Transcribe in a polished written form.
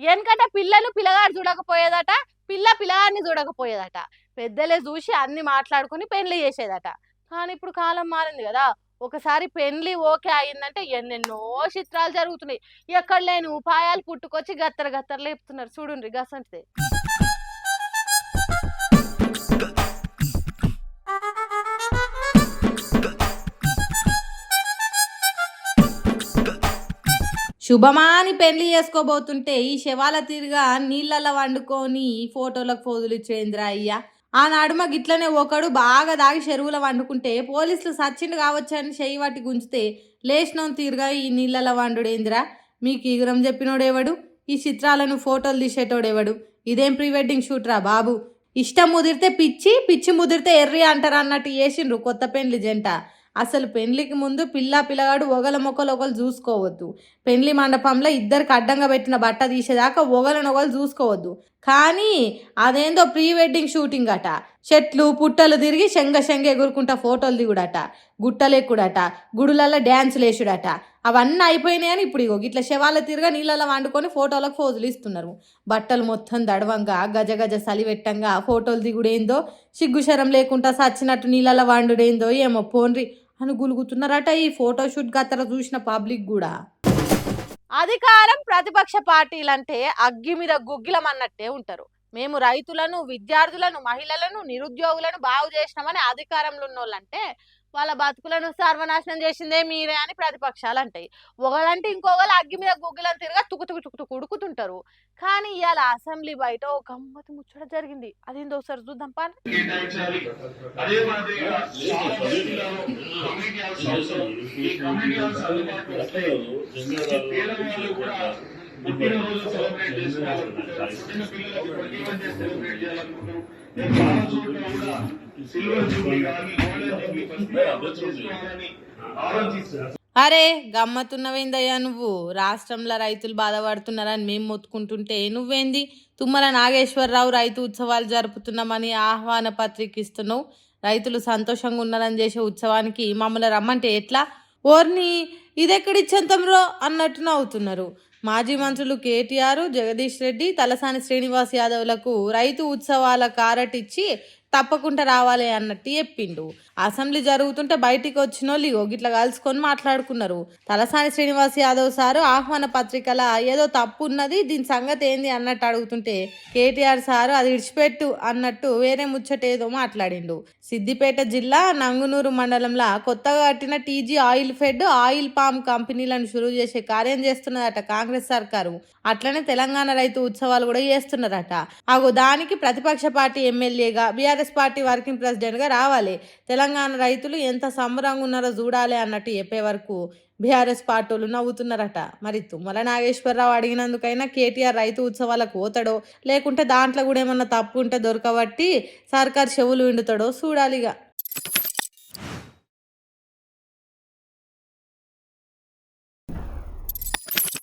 వెనకట పిల్లలు పిల్లగాడు చూడకపోయేదట, పిల్ల పిల్లగాడిని చూడకపోయేదట. పెద్దలే చూసి అన్ని మాట్లాడుకుని పెళ్లి చేసేదట. కానీ ఇప్పుడు కాలం మారింది కదా. ఒకసారి పెళ్లి ఓకే అయిందంటే ఎన్నెన్నో చిత్రాలు జరుగుతున్నాయి. ఎక్కడ లేని ఉపాయాలు పుట్టుకొచ్చి గత్తర గత్తర లేపుతున్నారు. చూడుండ్రి గసంటే. శుభమాని పెళ్లి చేసుకోబోతుంటే ఈ శవాల తిరిగా నీళ్ళల్లో వండుకొని ఫోటోలకు పోజులు ఇచ్చేంద్రా అయ్యా. ఆ నడుమ గిట్లనే ఒకడు బాగా దాగి చెరువులో వండుకుంటే పోలీసులు సచ్చిండు కావచ్చని చెయ్యి పట్టి గుంజితే లేచినోని తీరుగా ఈ నీళ్ళల్లో వండుడేంద్రా. మీకు ఈగురం చెప్పినోడేవాడు? ఈ చిత్రాలను ఫోటోలు తీసేటోడేవాడు? ఇదేం ప్రీ వెడ్డింగ్ షూట్ రా బాబు. ఇష్టం ముదిరితే పిచ్చి, పిచ్చి ముదిరితే ఎర్రి అంటారు అన్నట్టు చేసిండ్రు కొత్త పెండ్లి జంట. అసలు పెళ్లికి ముందు పిల్లగాడు ఒకల మొక్కలు ఒకరు చూసుకోవద్దు. పెళ్లి మండపంలో ఇద్దరికి అడ్డంగా పెట్టిన బట్ట తీసేదాకా ఒకరినొకరు చూసుకోవద్దు. కానీ అదేందో ప్రీ వెడ్డింగ్ షూటింగ్ అట. చెట్లు పుట్టలు తిరిగి శంగ ఎగురుకుంటా ఫోటోలు దిగుడట, గుట్టలెక్కుడట, గుడులలో డ్యాన్సులు వేసుడట. అవన్నీ అయిపోయినాయని ఇప్పుడు ఇగో ఇట్లా శవాల తిరిగా నీళ్ళలో వండుకొని ఫోటోలకు ఫోజులు ఇస్తున్నారు. బట్టలు మొత్తం దడవంగా గజ సలివెట్టంగా ఫోటోలు దిగుడేందో, సిగ్గుశరం లేకుండా సచ్చినట్టు నీళ్ళలో వండుడేందో ఏమో పోన్రి అని గులుగుతున్నారట ఈ ఫోటోషూట్ గతర చూసిన పబ్లిక్ కూడా. అధికారం ప్రతిపక్ష పార్టీలంటే అగ్గి మీద గుగ్గిలం అన్నట్టే ఉంటారు. మేము రైతులను, విద్యార్థులను, మహిళలను, నిరుద్యోగులను బాగు చేసినామని అధికారంలో ఉన్నోళ్ళంటే వాళ్ళ బతుకులను సర్వనాశనం చేసిందే మీరే అని ప్రతిపక్షాలు అంటాయి. ఒకళ్ళంటే ఇంకొకళ్ళు అగ్గి మీద గుగ్గిలను తిరగా తుకు ఉడుకుతుంటారు. కానీ ఇవాళ అసెంబ్లీ బయట ఒక గమ్మత్తు ముచ్చట జరిగింది. అదేందో ఒకసారి చూద్దాం పా. అరే గమ్మత్తున్నవేందయ్యా నువ్వు? రాష్ట్రంలో రైతులు బాధపడుతున్నారని మేము మొత్తుకుంటుంటే నువ్వేంది తుమ్మల నాగేశ్వరరావు రైతు ఉత్సవాలు జరుపుతున్నామని ఆహ్వాన పత్రిక ఇస్తున్నావు? రైతులు సంతోషంగా ఉన్నారని చేసే ఉత్సవానికి మమ్మల్ని రమ్మంటే ఎట్లా? ఓర్ని ఇదెక్కడిచ్చంతంరో అన్నట్టు నవ్వుతున్నారు. మాజీ మంత్రులు కేటీఆర్, జగదీష్ రెడ్డి, తలసాని శ్రీనివాస్ యాదవ్లకు రైతు ఉత్సవాల కారటిచ్చి తప్పకుండా రావాలి అన్నట్టు చెప్పిండు. అసెంబ్లీ జరుగుతుంటే బయటికి వచ్చిన వాళ్ళు గిట్లా కలుసుకొని మాట్లాడుకున్నారు. తలసాని శ్రీనివాస్ యాదవ్ సారు ఆహ్వాన పత్రికల ఏదో తప్పు ఉన్నది, దీని సంగతి ఏంది అన్నట్టు అడుగుతుంటే కేటీఆర్ సారు అది ఇడిచిపెట్టు అన్నట్టు వేరే ముచ్చటేదో మాట్లాడిండు. సిద్దిపేట జిల్లా నంగునూరు మండలంలో కొత్తగా కట్టిన TG oil fed, oil palm కంపెనీలను షురూ చేసే కార్యం చేస్తున్నదట కాంగ్రెస్ సర్కారు. అట్లనే తెలంగాణ రైతు ఉత్సవాలు కూడా చేస్తున్నారట. దానికి ప్రతిపక్ష పార్టీ ఎమ్మెల్యేగా, బీఆర్ఎస్ పార్టీ వర్కింగ్ ప్రెసిడెంట్గా రావాలి. తెలంగాణ రైతులు ఎంత సంబరంగా ఉన్నారో చూడాలి అన్నట్టు చెప్పే వరకు బీఆర్ఎస్ పార్టీలు నవ్వుతున్నారట. మరి తుమ్మల నాగేశ్వరరావు అడిగినందుకైనా కేటీఆర్ రైతు ఉత్సవాలకు పోతాడో, లేకుంటే దాంట్లో కూడా ఏమన్నా తప్పు ఉంటే దొరకబట్టి సర్కారు చెవులు విండుతాడో చూడాలిగా.